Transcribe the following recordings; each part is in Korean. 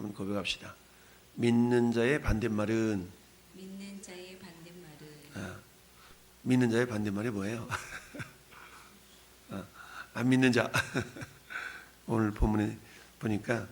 한번 고백합시다. 믿는 자의 반대말은 믿는 자의 반대말은 믿는 자의 반대말이 뭐예요? 안 믿는 자. 오늘 본문에 보니까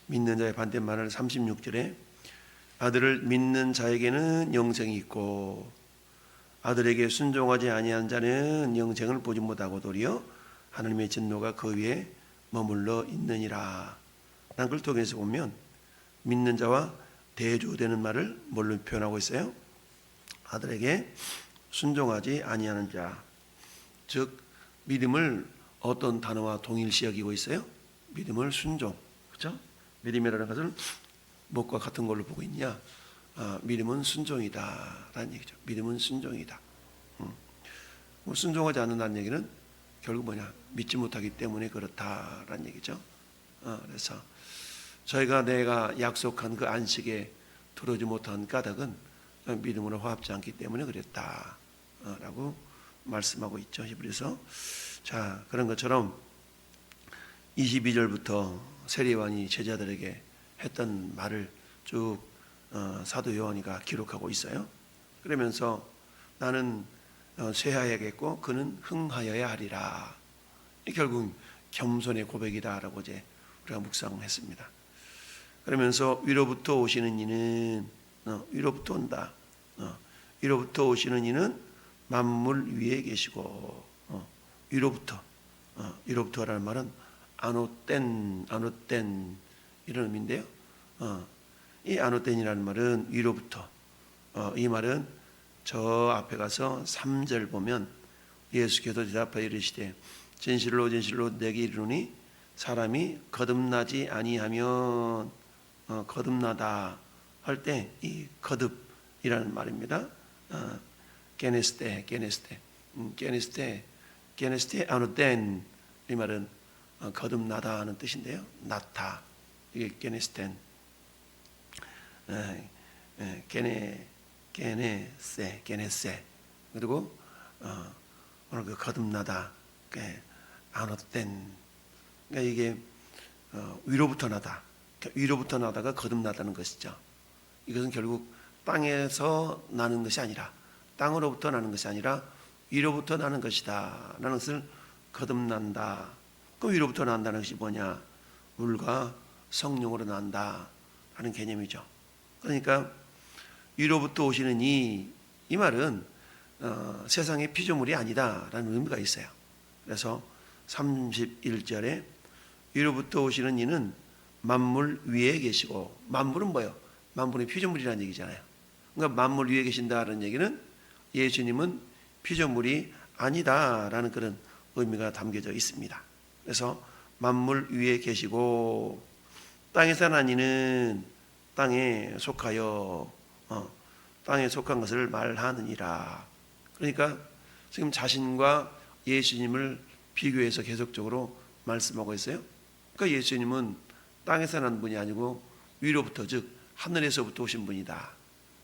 믿는 자의 반대말은 36절에 아들을 믿는 자에게는 영생이 있고 아들에게 순종하지 아니한 자는 영생을 보지 못하고 도리어 하나님의 진노가 그 위에 머물러 있느니라. 난 그걸 통해서 보면 믿는 자와 대조되는 말을 뭘로 표현하고 있어요? 아들에게 순종하지 아니하는 자. 즉 믿음을 어떤 단어와 동일시 여기고 있어요? 믿음을 순종. 그렇죠? 믿음이라는 것을 무엇과 같은 걸로 보고 있냐? 믿음은 순종이다 라는 얘기죠. 믿음은 순종이다. 순종하지 않는다는 얘기는 결국 뭐냐? 믿지 못하기 때문에 그렇다라는 얘기죠. 그래서 저희가 내가 약속한 그 안식에 들어오지 못한 까닭은 믿음으로 화합지 않기 때문에 그랬다라고 말씀하고 있죠. 히브리서. 자, 그런 것처럼 22절부터 세례요한이 제자들에게 했던 말을 쭉 사도 요한이가 기록하고 있어요. 그러면서 나는 쇠하여야겠고 그는 흥하여야 하리라. 결국 겸손의 고백이다라고 이제 우리가 묵상했습니다. 그러면서 위로부터 오시는 이는 위로부터 온다. 위로부터 오시는 이는 만물 위에 계시고 위로부터라는 말은 아노땐 이런 의미인데요. 이 아노땐이라는 말은 위로부터. 이 말은 저 앞에 가서 3절 보면 예수께서 대답하여 이르시되 진실로 진실로 내게 이르노니 사람이 거듭나지 아니하면 거듭나다 할 때 이 거듭이라는 말입니다. 게네스테 아노텐 이 말은 거듭나다 하는 뜻인데요. 나타 이게 게네스텐 게네세 그리고 오늘 그 거듭나다 아노텐 그러니까 이게 위로부터 나다 위로부터 나다가 거듭나다는 것이죠. 이것은 결국 땅에서 나는 것이 아니라 땅으로부터 나는 것이 아니라 위로부터 나는 것이다 라는 것을 거듭난다. 그 위로부터 난다는 것이 뭐냐? 물과 성령으로 난다 하는 개념이죠. 그러니까 위로부터 오시는 이 말은 세상의 피조물이 아니다 라는 의미가 있어요. 그래서 31절에 위로부터 오시는 이는 만물 위에 계시고 만물은 뭐예요? 만물의 피조물이라는 얘기잖아요. 그러니까 만물 위에 계신다는 얘기는 예수님은 피조물이 아니다라는 그런 의미가 담겨져 있습니다. 그래서 만물 위에 계시고 땅에 사는 이는 땅에 속하여 땅에 속한 것을 말하느니라. 그러니까 지금 자신과 예수님을 비교해서 계속적으로 말씀하고 있어요. 그러니까 예수님은 땅에서 난 분이 아니고 위로부터 즉 하늘에서부터 오신 분이다.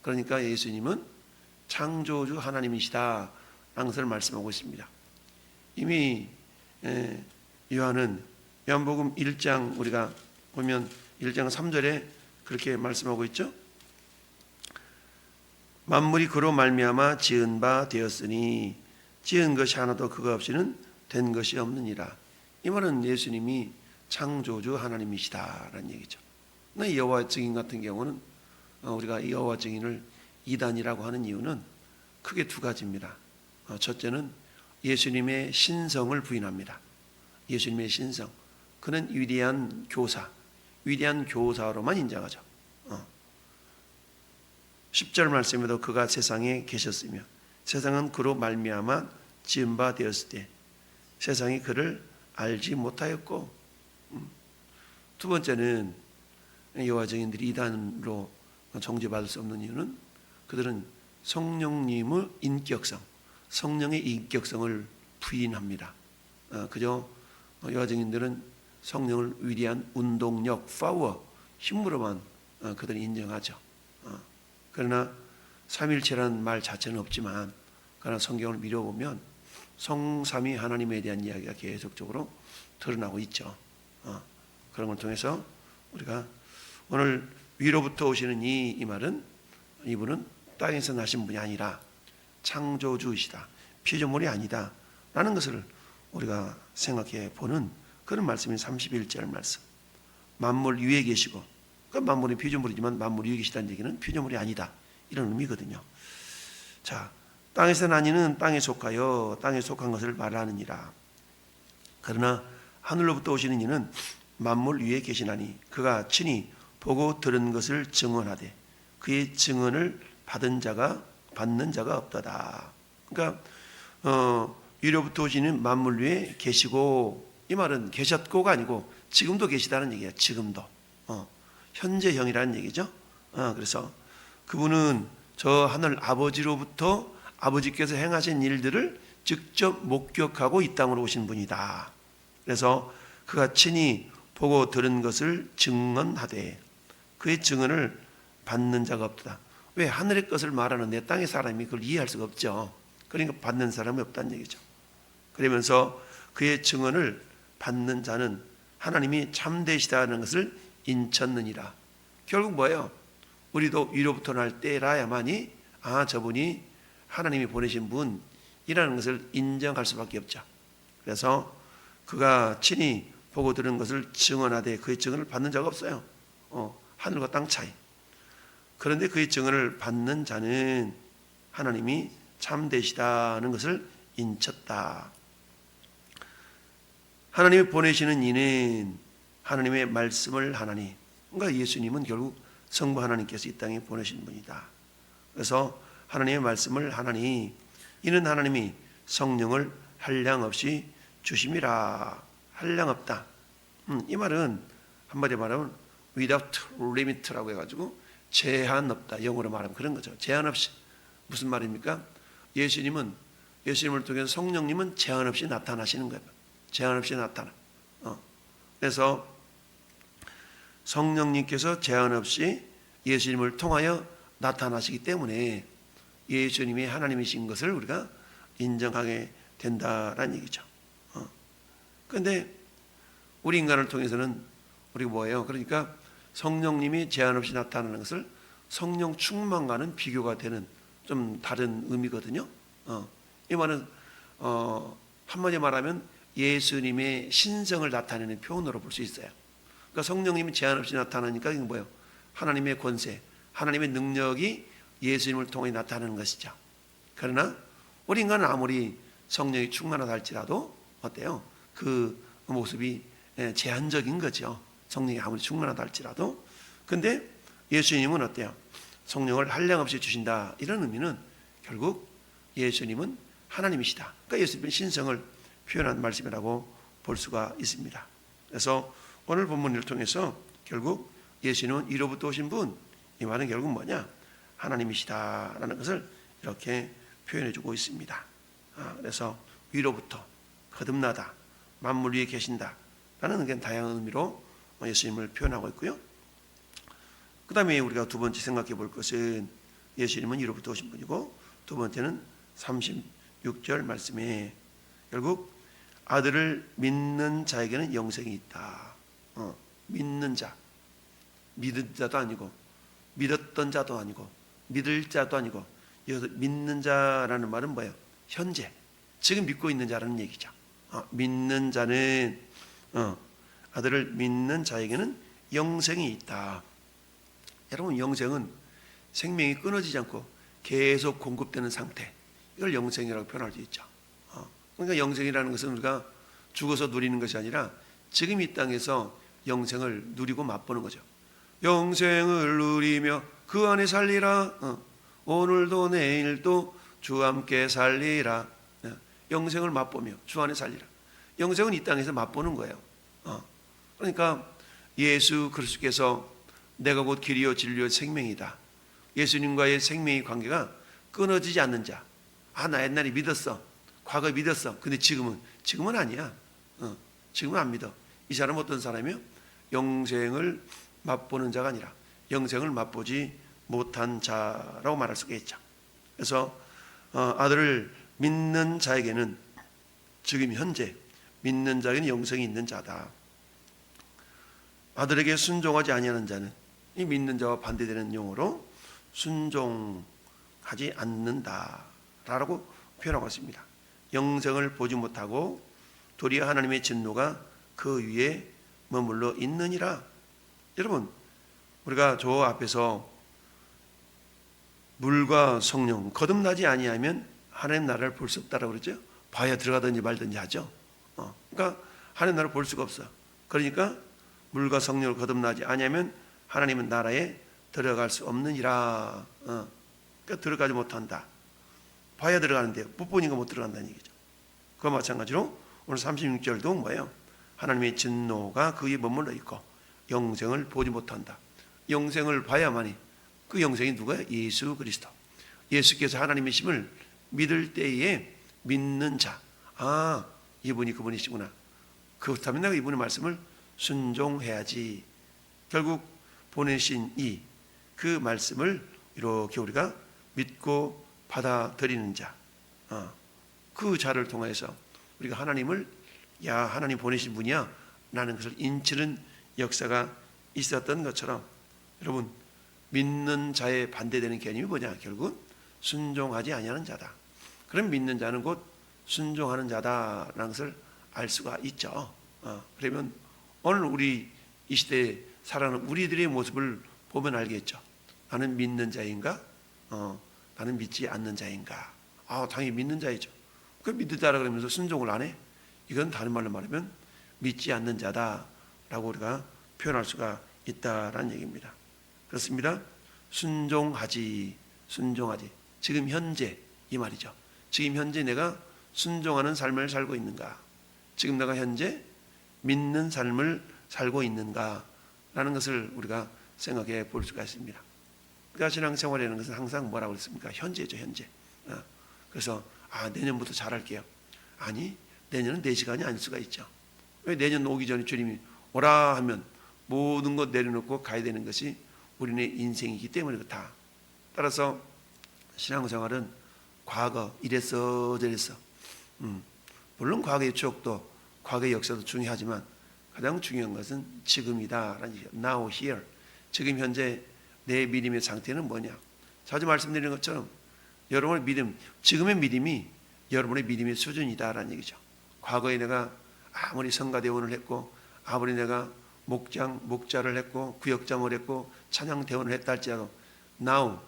그러니까 예수님은 창조주 하나님이시다 라는 것을 말씀하고 있습니다. 이미 요한복음 1장 우리가 보면 1장 3절에 그렇게 말씀하고 있죠. 만물이 그로 말미암아 지은 바 되었으니 지은 것이 하나도 그가 없이는 된 것이 없느니라. 이 말은 예수님이 창조주 하나님이시다라는 얘기죠. 여호와 증인 같은 경우는 우리가 여호와 증인을 이단이라고 하는 이유는 크게 두 가지입니다. 첫째는 예수님의 신성을 부인합니다. 예수님의 신성. 그는 위대한 교사로만 인정하죠. 10절 말씀에도 그가 세상에 계셨으며 세상은 그로 말미암아 지은 바 되었을 때 세상이 그를 알지 못하였고 두 번째는 여호와 증인들이 이단으로 정죄받을 수 없는 이유는 그들은 성령님의 인격성, 성령의 인격성을 부인합니다. 그저 여호와 증인들은 성령을 위대한 운동력, 파워, 힘으로만 그들이 인정하죠. 그러나 삼일체라는 말 자체는 없지만 그러나 성경을 미뤄보면 성삼위 하나님에 대한 이야기가 계속적으로 드러나고 있죠. 그런 걸 통해서 우리가 오늘 위로부터 오시는 이 말은 이분은 땅에서 나신 분이 아니라 창조주이시다, 피조물이 아니다 라는 것을 우리가 생각해 보는 그런 말씀이 31절 말씀. 만물 위에 계시고, 그러니까 만물이 피조물이지만 만물 위에 계시다는 얘기는 피조물이 아니다 이런 의미거든요. 자, 땅에서 나니는 땅에 속하여 땅에 속한 것을 말하느니라. 그러나 하늘로부터 오시는 이는 만물 위에 계시나니 그가 친히 보고 들은 것을 증언하되 그의 증언을 받는 자가 없다다. 그러니까 위로부터 오시는 만물 위에 계시고, 이 말은 계셨고가 아니고 지금도 계시다는 얘기야. 지금도 현재형이라는 얘기죠. 그래서 그분은 저 하늘 아버지로부터 아버지께서 행하신 일들을 직접 목격하고 이 땅으로 오신 분이다. 그래서 그가 친히 보고 들은 것을 증언하되 그의 증언을 받는 자가 없다. 왜? 하늘의 것을 말하는데 땅의 사람이 그걸 이해할 수가 없죠. 그러니까 받는 사람이 없다는 얘기죠. 그러면서 그의 증언을 받는 자는 하나님이 참되시다는 것을 인쳤느니라. 결국 뭐예요? 우리도 위로부터 날 때라야만이 저분이 하나님이 보내신 분이라는 것을 인정할 수밖에 없죠. 그래서 그가 친히 보고 들은 것을 증언하되 그의 증언을 받는 자가 없어요. 하늘과 땅 차이. 그런데 그의 증언을 받는 자는 하나님이 참되시다는 것을 인쳤다. 하나님이 보내시는 이는 하나님의 말씀을 하나니, 그러니까 예수님은 결국 성부 하나님께서 이 땅에 보내신 분이다. 그래서 하나님의 말씀을 하나니 이는 하나님이 성령을 한량없이 주심이라. 한량없다. 이 말은 한마디로 말하면 without limit라고 해가지고 제한 없다. 영어로 말하면 그런 거죠. 제한 없이. 무슨 말입니까? 예수님을 통해서 성령님은 제한 없이 나타나시는 거예요. 제한 없이 나타나. 그래서 성령님께서 제한 없이 예수님을 통하여 나타나시기 때문에 예수님이 하나님이신 것을 우리가 인정하게 된다라는 얘기죠. 그런데 우리 인간을 통해서는 우리가 뭐예요? 그러니까 성령님이 제한 없이 나타나는 것을 성령 충만과는 비교가 되는 좀 다른 의미거든요. 이 말은 한마디 말하면 예수님의 신성을 나타내는 표현으로 볼 수 있어요. 그러니까 성령님이 제한 없이 나타나니까 이게 뭐예요? 하나님의 권세, 하나님의 능력이 예수님을 통해 나타나는 것이죠. 그러나 우리 인간은 아무리 성령이 충만하다 할지라도 어때요? 그 모습이 제한적인 거죠. 성령이 아무리 충만하다 할지라도. 근데 예수님은 어때요? 성령을 한량없이 주신다. 이런 의미는 결국 예수님은 하나님이시다. 그러니까 예수님의 신성을 표현한 말씀이라고 볼 수가 있습니다. 그래서 오늘 본문을 통해서 결국 예수님은 이로부터 오신 분, 이 말은 결국 뭐냐? 하나님이시다라는 것을 이렇게 표현해주고 있습니다. 그래서 위로부터 거듭나다, 만물 위에 계신다라는 그런 다양한 의미로 예수님을 표현하고 있고요. 그 다음에 우리가 두 번째 생각해 볼 것은 예수님은 이로부터 오신 분이고, 두 번째는 36절 말씀에 결국 아들을 믿는 자에게는 영생이 있다. 믿는 자, 믿은 자도 아니고 믿었던 자도 아니고 믿을 자도 아니고, 여기서 믿는 자라는 말은 뭐예요? 현재, 지금 믿고 있는 자라는 얘기죠. 믿는 자는 아들을 믿는 자에게는 영생이 있다. 여러분, 영생은 생명이 끊어지지 않고 계속 공급되는 상태, 이걸 영생이라고 표현할 수 있죠. 그러니까 영생이라는 것은 우리가 죽어서 누리는 것이 아니라 지금 이 땅에서 영생을 누리고 맛보는 거죠. 영생을 누리며 그 안에 살리라. 오늘도 내일도 주와 함께 살리라. 영생을 맛보며 주 안에 살리라. 영생은 이 땅에서 맛보는 거예요. 그러니까 예수 그리스도께서 내가 곧 길이요 진리요 생명이다. 예수님과의 생명의 관계가 끊어지지 않는 자. 나 옛날에 믿었어. 과거에 믿었어. 근데 지금은 아니야. 지금은 안 믿어. 이 사람은 어떤 사람이요? 영생을 맛보는 자가 아니라 영생을 맛보지 못한 자라고 말할 수가 있죠. 그래서 아들을 믿는 자에게는, 지금 현재 믿는 자에게는 영생이 있는 자다. 아들에게 순종하지 아니하는 자는 이 믿는 자와 반대되는 용어로 순종하지 않는다라고 표현하고 있습니다. 영생을 보지 못하고 도리어 하나님의 진노가 그 위에 머물러 있느니라. 여러분, 우리가 저 앞에서 물과 성령 거듭나지 아니하면 하나님 나라를 볼 수 없다라고 그러죠. 봐야 들어가든지 말든지 하죠. 그러니까 하나님 나라를 볼 수가 없어. 그러니까 물과 성령을 거듭나지 아니하면 하나님은 나라에 들어갈 수 없느니라. 그러니까 들어가지 못한다. 봐야 들어가는데 못 보니까 못 들어간다는 얘기죠. 그와 마찬가지로 오늘 36절도 뭐예요? 하나님의 진노가 그 위에 머물러 있고 영생을 보지 못한다. 영생을 봐야만이, 그 영생이 누구예요? 예수 그리스도. 예수께서 하나님이심을 믿을 때에 믿는 자, 아, 이분이 그분이시구나. 그렇다면 내가 이분의 말씀을 순종해야지. 결국 보내신 그 말씀을 이렇게 우리가 믿고 받아들이는 자, 그 자를 통해서 우리가 하나님을, 야, 하나님 보내신 분이야 라는 것을 인치는 역사가 있었던 것처럼, 여러분, 믿는 자에 반대되는 개념이 뭐냐? 결국 순종하지 아니하는 자다. 그럼 믿는 자는 곧 순종하는 자다라는 것을 알 수가 있죠. 그러면 오늘 우리 이 시대에 살아가는 우리들의 모습을 보면 알겠죠. 나는 믿는 자인가? 나는 믿지 않는 자인가? 당연히 믿는 자이죠. 그 믿는 자라 그러면서 순종을 안 해? 이건 다른 말로 말하면 믿지 않는 자다라고 우리가 표현할 수가 있다라는 얘기입니다. 그렇습니다. 순종하지. 지금 현재 이 말이죠. 지금 현재 내가 순종하는 삶을 살고 있는가? 지금 내가 현재 믿는 삶을 살고 있는가? 라는 것을 우리가 생각해 볼 수가 있습니다. 그러니까 신앙생활이라는 것은 항상 뭐라고 그랬습니까? 현재죠, 현재. 그래서 내년부터 잘할게요. 아니, 내년은 내 시간이 아닐 수가 있죠. 왜? 내년 오기 전에 주님이 오라 하면 모든 것 내려놓고 가야 되는 것이 우리의 인생이기 때문에 그렇다. 따라서 신앙생활은 과거 이랬어 저랬어, 물론 과거의 추억도 과거의 역사도 중요하지만 가장 중요한 것은 지금이다라는 얘기죠. Now, here. 지금 현재 내 믿음의 상태는 뭐냐? 자주 말씀드리는 것처럼 여러분의 믿음, 지금의 믿음이 여러분의 믿음의 수준이다라는 얘기죠. 과거에 내가 아무리 성가대원을 했고, 아무리 내가 목자를 했고, 구역장을 했고, 찬양대원을 했다 할지라도 now,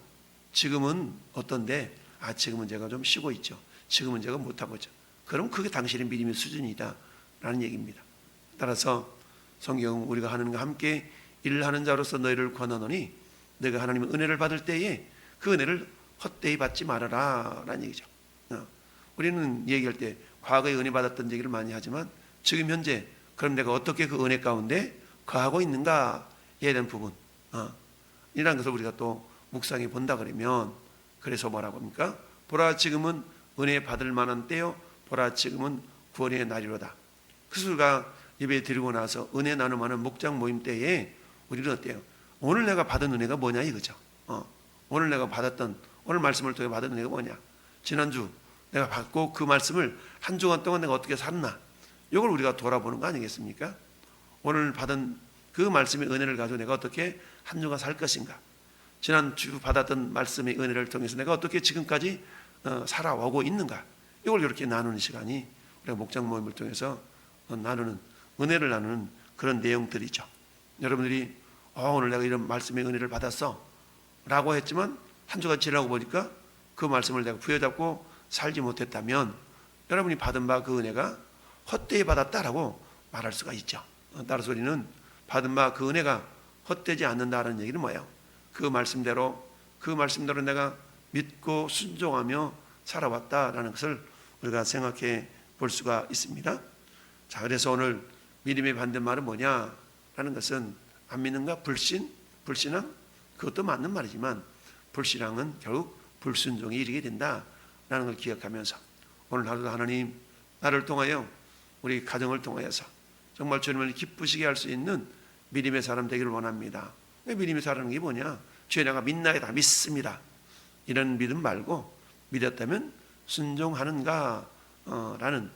지금은 어떤데? 지금은 제가 좀 쉬고 있죠. 지금은 제가 못하고 있죠. 그럼 그게 당신의 믿음의 수준이다 라는 얘기입니다. 따라서 성경 우리가 하나님과 함께 일하는 자로서 너희를 권하노니 너희가 하나님의 은혜를 받을 때에 그 은혜를 헛되이 받지 말아라 라는 얘기죠. 우리는 얘기할 때 과거에 은혜 받았던 얘기를 많이 하지만 지금 현재 그럼 내가 어떻게 그 은혜 가운데 거하고 있는가에 대한 부분, 이라는 것을 우리가 또 묵상해 본다 그러면, 그래서 뭐라고 합니까? 보라 지금은 은혜 받을 만한 때요, 보라 지금은 구원의 날이로다. 그래서 우리가 예배 드리고 나서 은혜 나눔하는 목장 모임 때에 우리는 어때요? 오늘 내가 받은 은혜가 뭐냐 이거죠. 오늘 내가 받았던, 오늘 말씀을 통해 받은 은혜가 뭐냐? 지난주 내가 받고 그 말씀을 한 주간 동안 내가 어떻게 살았나? 이걸 우리가 돌아보는 거 아니겠습니까? 오늘 받은 그 말씀의 은혜를 가지고 내가 어떻게 한 주간 살 것인가? 지난주 받았던 말씀의 은혜를 통해서 내가 어떻게 지금까지 살아오고 있는가? 이걸 이렇게 나누는 시간이 우리가 목장 모임을 통해서 나누는, 은혜를 나누는 그런 내용들이죠. 여러분들이 오늘 내가 이런 말씀의 은혜를 받았어 라고 했지만 한 주간 지나고 보니까 그 말씀을 내가 부여잡고 살지 못했다면 여러분이 받은 바 그 은혜가 헛되이 받았다라고 말할 수가 있죠. 따라서 우리는 받은 바 그 은혜가 헛되지 않는다는 얘기는 뭐예요? 그 말씀대로 내가 믿고 순종하며 살아왔다라는 것을 우리가 생각해 볼 수가 있습니다. 자, 그래서 오늘 믿음의 반대말은 뭐냐라는 것은 안 믿는가? 불신앙? 그것도 맞는 말이지만 불신앙은 결국 불순종에 이르게 된다라는 걸 기억하면서 오늘 하루도 하나님 나를 통하여 우리 가정을 통하여서 정말 주님을 기쁘시게 할 수 있는 믿음의 사람 되기를 원합니다. 믿음의 사람은 게 뭐냐? 주여 내가 믿나이다, 믿습니다. 이런 믿음 말고 믿었다면 순종하는가? 라는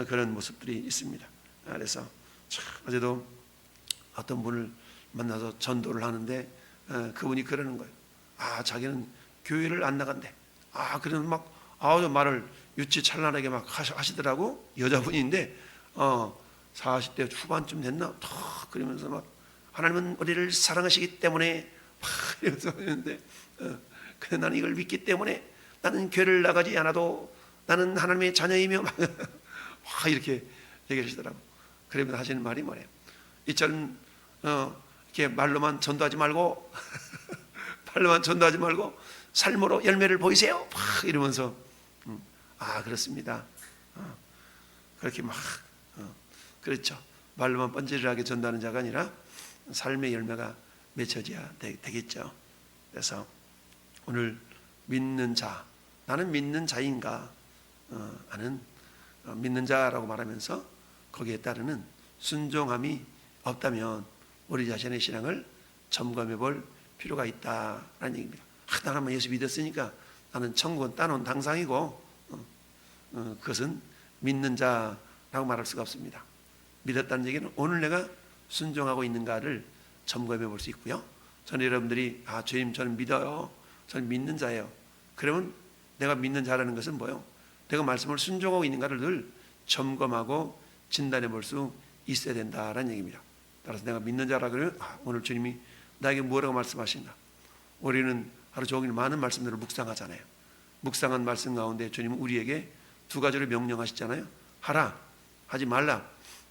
그런 모습들이 있습니다. 그래서 어제도 어떤 분을 만나서 전도를 하는데 그분이 그러는 거예요. 자기는 교회를 안 나간대. 그러면 막 말을 유치찬란하게 막 하시더라고. 여자분인데 40대 후반쯤 됐나? 탁 그러면서 막 하나님은 우리를 사랑하시기 때문에 막 이러면서 하는데 근데 나는 이걸 믿기 때문에 나는 교회를 나가지 않아도 나는 하나님의 자녀이며 막 이렇게 얘기하시더라고. 그러면서 하시는 말이 뭐래요? 이처럼 이렇게 말로만 전도하지 말고 말로만 전도하지 말고 삶으로 열매를 보이세요. 막 이러면서 그렇습니다. 그렇게 막 그렇죠. 말로만 번지르르하게 전도하는 자가 아니라 삶의 열매가 맺혀져야 되겠죠. 그래서 오늘 믿는 자, 나는 믿는 자인가 하는 믿는 자라고 말하면서 거기에 따르는 순종함이 없다면 우리 자신의 신앙을 점검해 볼 필요가 있다라는 얘기입니다. 나는 예수 믿었으니까 나는 천국은 따놓은 당상이고 그것은 믿는 자라고 말할 수가 없습니다. 믿었다는 얘기는 오늘 내가 순종하고 있는가를 점검해 볼 수 있고요. 저는 여러분들이 주님 저는 믿어요. 저는 믿는 자예요. 그러면 내가 믿는 자라는 것은 뭐예요? 내가 말씀을 순종하고 있는가를 늘 점검하고 진단해 볼 수 있어야 된다라는 얘기입니다. 따라서 내가 믿는 자라 그러면 오늘 주님이 나에게 뭐라고 말씀하신다. 우리는 하루 종일 많은 말씀들을 묵상하잖아요. 묵상한 말씀 가운데 주님은 우리에게 두 가지를 명령하시잖아요. 하라, 하지 말라.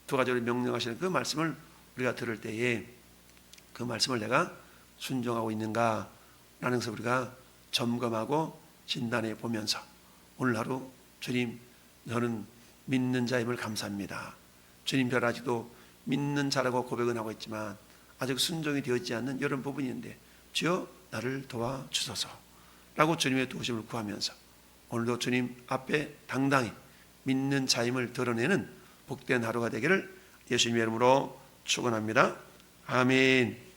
두 가지를 명령하시는 그 말씀을 우리가 들을 때에 그 말씀을 내가 순종하고 있는가 라는 것을 우리가 점검하고 진단해 보면서 오늘 하루 주님 저는 믿는 자임을 감사합니다. 주님 저를 아직도 믿는 자라고 고백은 하고 있지만 아직 순종이 되어있지 않는 이런 부분이 있는데 주여 나를 도와주소서 라고 주님의 도우심을 구하면서 오늘도 주님 앞에 당당히 믿는 자임을 드러내는 복된 하루가 되기를 예수님의 이름으로 축원합니다. 아멘.